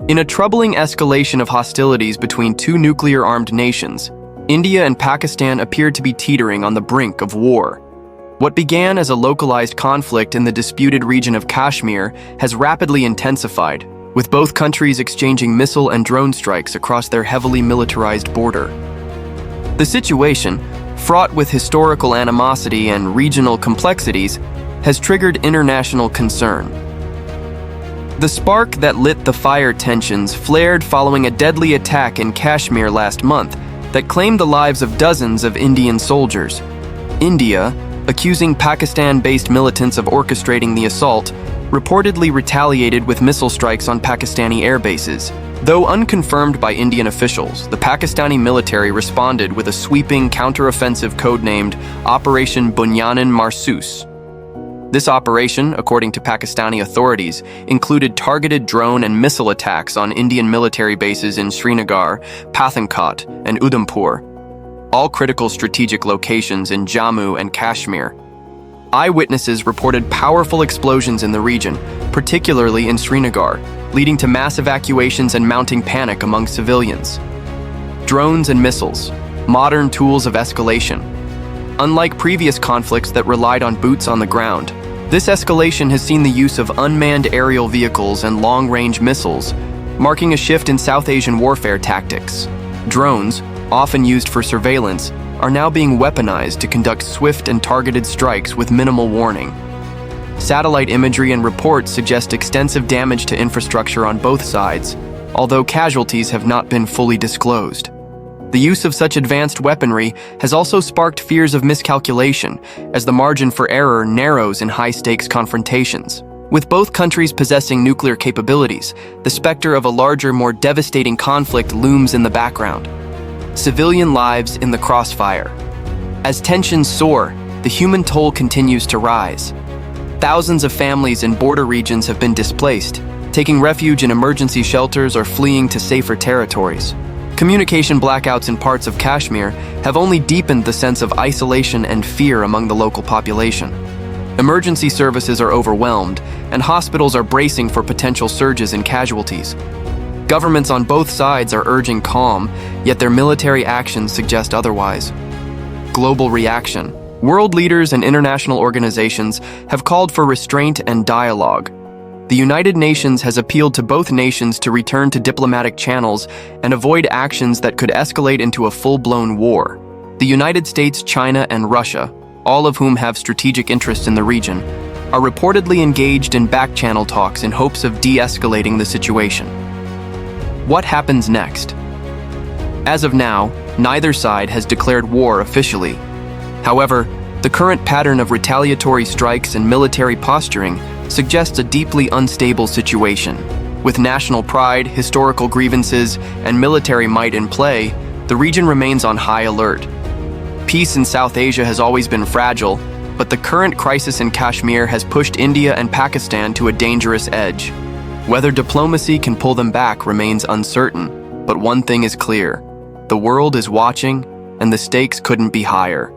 In a troubling escalation of hostilities between two nuclear-armed nations, India and Pakistan appeared to be teetering on the brink of war. What began as a localized conflict in the disputed region of Kashmir has rapidly intensified, with both countries exchanging missile and drone strikes across their heavily militarized border. The situation, fraught with historical animosity and regional complexities, has triggered international concern. The spark that lit the fire tensions flared following a deadly attack in Kashmir last month that claimed the lives of dozens of Indian soldiers. India, accusing Pakistan-based militants of orchestrating the assault, reportedly retaliated with missile strikes on Pakistani airbases. Though unconfirmed by Indian officials, the Pakistani military responded with a sweeping counteroffensive codenamed Operation Bunyanun Marsoos. This operation, according to Pakistani authorities, included targeted drone and missile attacks on Indian military bases in Srinagar, Pathankot, and Udhampur, all critical strategic locations in Jammu and Kashmir. Eyewitnesses reported powerful explosions in the region, particularly in Srinagar, leading to mass evacuations and mounting panic among civilians. Drones and missiles, modern tools of escalation. Unlike previous conflicts that relied on boots on the ground, this escalation has seen the use of unmanned aerial vehicles and long-range missiles, marking a shift in South Asian warfare tactics. Drones, often used for surveillance, are now being weaponized to conduct swift and targeted strikes with minimal warning. Satellite imagery and reports suggest extensive damage to infrastructure on both sides, although casualties have not been fully disclosed. The use of such advanced weaponry has also sparked fears of miscalculation, as the margin for error narrows in high-stakes confrontations. With both countries possessing nuclear capabilities, the specter of a larger, more devastating conflict looms in the background. Civilian lives in the crossfire. As tensions soar, the human toll continues to rise. Thousands of families in border regions have been displaced, taking refuge in emergency shelters or fleeing to safer territories. Communication blackouts in parts of Kashmir have only deepened the sense of isolation and fear among the local population. Emergency services are overwhelmed, and hospitals are bracing for potential surges in casualties. Governments on both sides are urging calm, yet their military actions suggest otherwise. Global reaction. World leaders and international organizations have called for restraint and dialogue. The United Nations has appealed to both nations to return to diplomatic channels and avoid actions that could escalate into a full-blown war. The United States, China, and Russia, all of whom have strategic interests in the region, are reportedly engaged in back-channel talks in hopes of de-escalating the situation. What happens next? As of now, neither side has declared war officially. However, the current pattern of retaliatory strikes and military posturing suggests a deeply unstable situation. With national pride, historical grievances, and military might in play, the region remains on high alert. Peace in South Asia has always been fragile, but the current crisis in Kashmir has pushed India and Pakistan to a dangerous edge. Whether diplomacy can pull them back remains uncertain, but one thing is clear: the world is watching, and the stakes couldn't be higher.